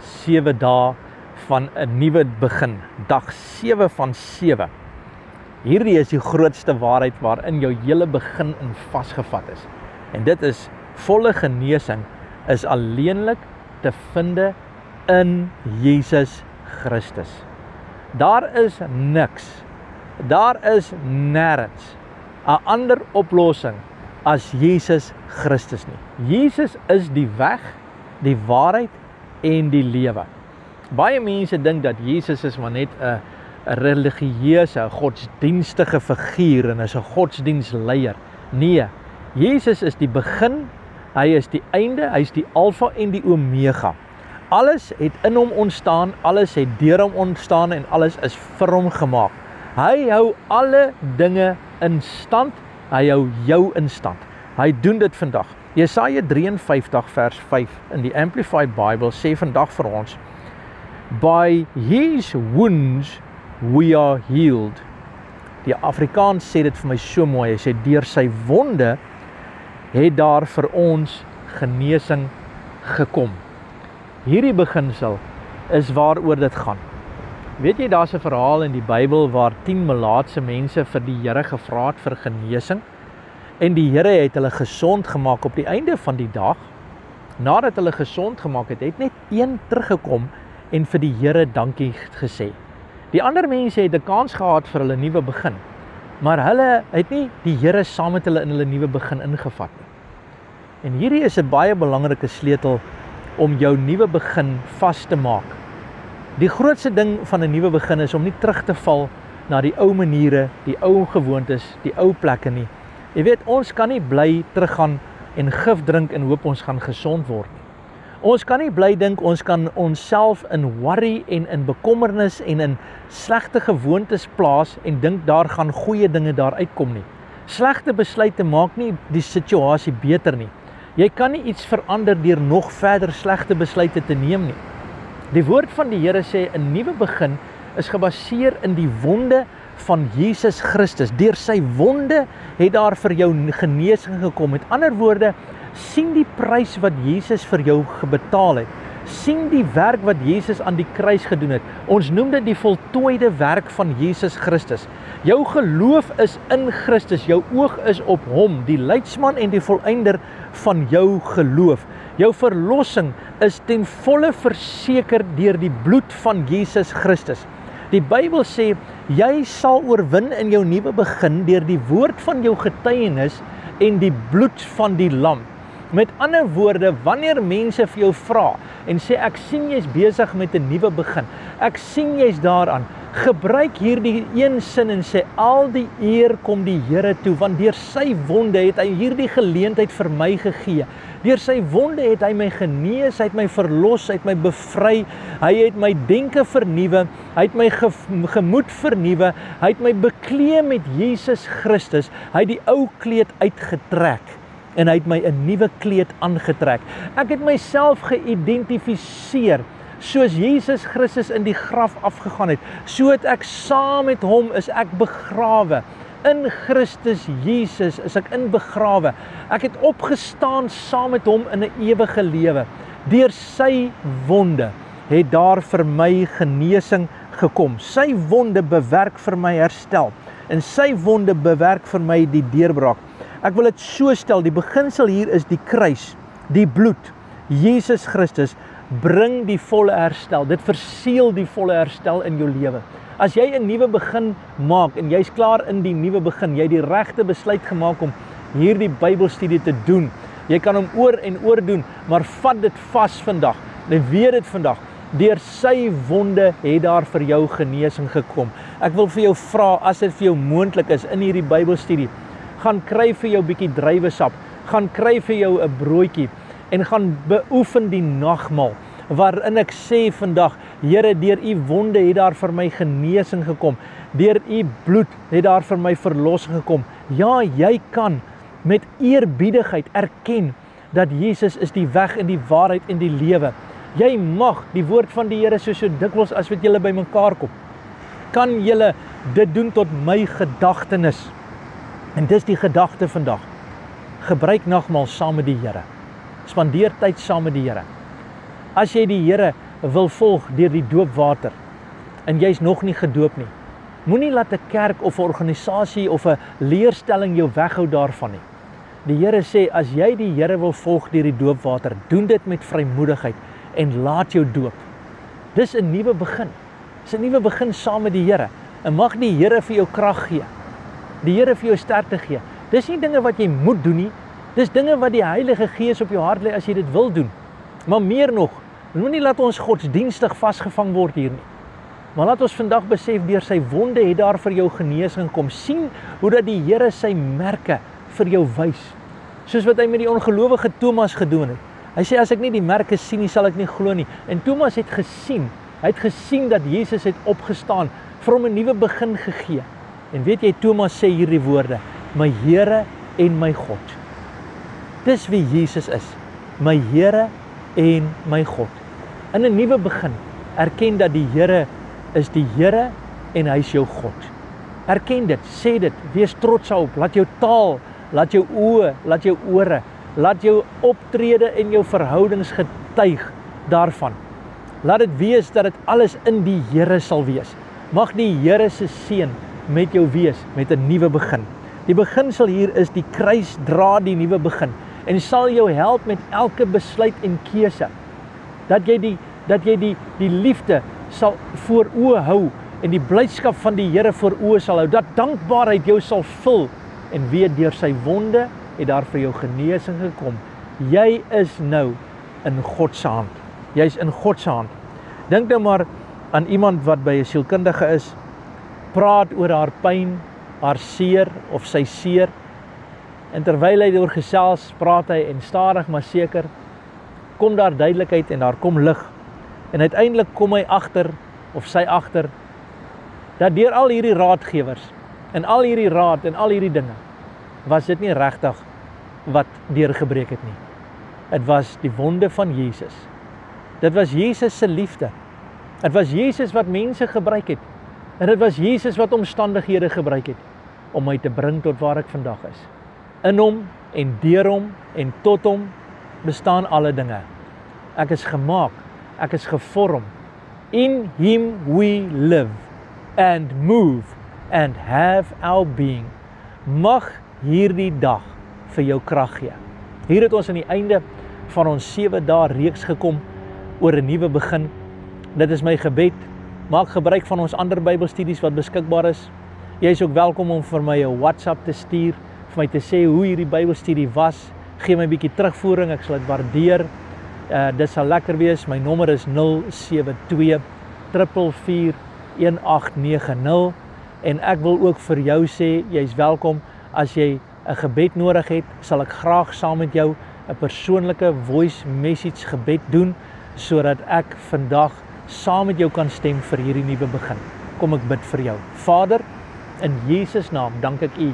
7 dae van 'n nuwe begin, dag 7 van 7. Hierdie is die grootste waarheid waarin jou hele begin in vasgevat is. En dit is, volle genesing is alleenlik te vind in Jesus Christus. Daar is niks, daar is nêrens 'n ander oplossing as Jesus Christus nie. Jesus is die weg, die waarheid en die lewe. Baie mense dink dat Jesus is maar net 'n religieuse, godsdienstige figuur en is 'n godsdienstleier. Nee, Jesus is die begin, hy is die einde, hy is die alfa en die omega. Alles het in hom ontstaan, alles het deur hom ontstaan en alles is vir hom gemaak. Hy hou alle dinge in stand, hy hou jou in stand. Hy doen dit vandag. Jesaja 53 vers 5 in die Amplified Bible sê vandag vir ons, by his wounds we are healed. Die Afrikaans sê dit vir my so mooi, hy sê deur sy wonde het daar vir ons genesing gekom. Hierdie beginsel is waaroor dit gaan. Weet jy, daar's 'n verhaal in die Bybel waar 10 melaatse mense vir die Here gevra het vir genesing en die Here het hulle gesond gemaak op die einde van die dag. Nadat hulle gesond gemaak het, het net een teruggekom en vir die Here dankie gesê. Die ander mense het 'n kans gehad vir hulle nuwe begin, maar hulle het nie die Here saam met hulle in hulle nuwe begin ingevat nie. En hierdie is 'n baie belangrike sleutel om jou nuwe begin vas te maak. Die grootste ding van 'n nuwe begin is om nie terug te val na die ou maniere, die ou gewoontes, die ou plekke nie. Jy weet, ons kan nie bly teruggaan en gif drink en hoop ons gaan gesond word nie. Ons kan nie bly dink ons kan onsself in worry en in bekommernis en in slegte gewoontes plaas en dink daar gaan goeie dinge daar uitkom nie. Slegte besluite maak nie die situasie beter nie. Jy kan nie iets verander deur nog verder slegte besluite te neem nie. Die woord van die Here sê 'n nuwe begin is gebaseer in die wonde van Jesus Christus. Deur sy wonde het daar vir jou genesing gekom. Met ander woorde, sien die prys wat Jesus vir jou betaal het. Sien die werk wat Jesus aan die kruis gedoen het. Ons noem dit die voltooide werk van Jesus Christus. Jou geloof is in Christus, jou oog is op hom, die leidsman en die volëinder van jou geloof. Jou verlossing is ten volle verseker deur die bloed van Jesus Christus. Die Bybel sê, jy sal oorwin in jou nuwe begin deur die woord van jou getuienis en die bloed van die lam. Met ander woorde, wanneer mense vir jou vra en sê, ek sien jy's besig met 'n nuwe begin, ek sien jy's daaraan, gebruik hierdie een sin en sê, al die eer kom die Here toe, want deur sy wonde het hy hierdie geleentheid vir my gegee. Deur sy wonde het hy my genees, hy het my verlos, hy het my bevry, hy het my denke vernuwe, hy het my gemoed vernuwe, hy het my beklee met Jesus Christus, hy het die ou kleed uitgetrek en hy het my 'n nuwe kleed aangetrek. Ek het myself geïdentifiseer soos Jesus Christus in die graf afgegaan het, so het ek saam met hom is ek begrawe. In Christus Jesus is ek inbegrawe. Ek het opgestaan saam met hom in 'n ewige lewe. Deur sy wonde het daar vir my genesing gekom. Sy wonde bewerk vir my herstel. En sy wonde bewerk vir my die deurbraak. Ek wil dit so stel, die beginsel hier is die kruis, die bloed. Jesus Christus bring die volle herstel. Dit verseël die volle herstel in jou lewe. As jy 'n nuwe begin maak en jy's klaar in die nuwe begin, jy het die regte besluit gemaak om hierdie Bybelstudie te doen. Jy kan hom oor en oor doen, maar vat dit vas vandag. En weet dit vandag, deur sy wonde het daar vir jou genesing gekom. Ek wil vir jou vra, as dit vir jou moontlik is in hierdie Bybelstudie, gaan kry vir jou bietjie druiwesap, gaan kry vir jou 'n broodjie en gaan beoefen die nagmaal, waarin ek sê vandag, Here, deur u wonde het daar vir my genesing gekom, deur u bloed het daar vir my verlossing gekom. Ja, jy kan met eerbiedigheid erken dat Jesus is die weg en die waarheid en die lewe. Jy mag die woord van die Here so dikwels as wat julle by mekaar kom, kan julle dit doen tot my gedagtenis. En dis die gedagte vandag. Gebruik nagmaal saam met die Here. Spandeer tyd saam met die Here. As jy die Here wil volg deur die doopwater en jy's nog nie gedoop nie, moenie laat 'n kerk of 'n organisasie of 'n leerstelling jou weghou daarvan nie. Die Here sê, as jy die Here wil volg deur die doopwater, doen dit met vrymoedigheid en laat jou doop. Dis 'n nuwe begin. Dis 'n nuwe begin saam met die Here. En mag die Here vir jou krag gee. Die Here vir jou sterkte gee. Dis nie dinge wat jy moet doen nie. Dis dinge wat die Heilige Gees op jou hart lê as jy dit wil doen. Maar meer nog, moenie laat ons godsdienstig vasgevang word hier nie. Maar laat ons vandag besef, deur sy wonde het daar vir jou genesing kom. Sien hoe dat die Here sy merke vir jou wys. Soos wat hy met die ongelowige Thomas gedoen het. Hy sê, as ek nie die merke sien nie, sal ek nie glo nie. En Thomas het gesien. Hy het gesien dat Jesus het opgestaan, vir hom 'n nuwe begin gegee. En weet jy, Thomas sê hierdie woorde, my Here en my God. Dis wie Jesus is, my Here en my God. In 'n nuwe begin, erken dat die Here is die Here en hy is jou God. Erken dit, sê dit, wees trots daarop, laat jou taal, laat jou oë, laat jou ore, laat jou optrede en jou verhoudings getuig daarvan. Laat dit wees dat dit alles in die Here sal wees. Mag die Here se seën met jou wees, met 'n nuwe begin. Die beginsel hier is die kruis dra die nuwe begin en sal jou help met elke besluit en keuse. Dat jy die liefde sal voor oë hou en die blydskap van die Here voor oë sal hou. Dat dankbaarheid jou sal vul en weet deur sy wonde het daar vir jou genesing gekom. Jy is nou in God se hand. Jy's in God se hand. Dink nou maar aan iemand wat by 'n sielkundige is, praat oor haar pyn, haar seer of sy seer. En terwyl hy oor gesels, praat hy en stadig maar seker kom daar duidelikheid en daar kom lig. En uiteindelik kom hy agter of sy agter dat deur al hierdie raadgewers en al hierdie raad en al hierdie dinge was dit nie regtig wat deurgebreek het nie. Dit was die wonde van Jesus. Dit was Jesus se liefde. Dit was Jesus wat mense gebruik het. En dit was Jesus wat omstandighede gebruik het om my te bring tot waar ek vandag is. In hom en deur hom en tot hom bestaan alle dinge. Ek is gemaak, ek is gevorm. In him we live and move and have our being. Mag hierdie dag vir jou krag gee. Hier het ons aan die einde van ons 7 dae reeks gekom oor 'n nuwe begin. Dit is my gebed. Maak gebruik van ons ander Bybelstudies wat beskikbaar is. Jy is ook welkom om vir my 'n WhatsApp te stuur, vir my te sê hoe hierdie Bybelstudie was. Gee my 'n bietjie terugvoering, ek sal dit waardeer. Dit sal lekker wees. My nommer is 072 444 1890 en ek wil ook vir jou sê, jy's welkom. As jy 'n gebed nodig het, sal ek graag saam met jou 'n persoonlike voice message gebed doen, sodat ek vandag saam met jou kan stem vir hierdie nuwe begin. Kom ek bid vir jou. Vader, in Jesus naam dank ek U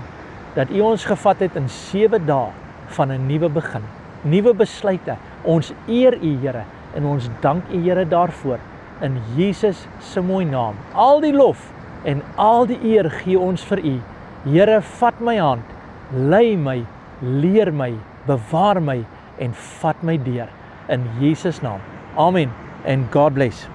dat U ons gevat het in 7 dae van 'n nuwe begin. Nuwe besluite. Ons eer U, Here, en ons dank U, Here, daarvoor. In Jesus se mooi naam. Al die lof en al die eer gee ons vir U. Here, vat my hand, lei my, leer my, bewaar my en vat my deur. In Jesus naam. Amen. And God bless.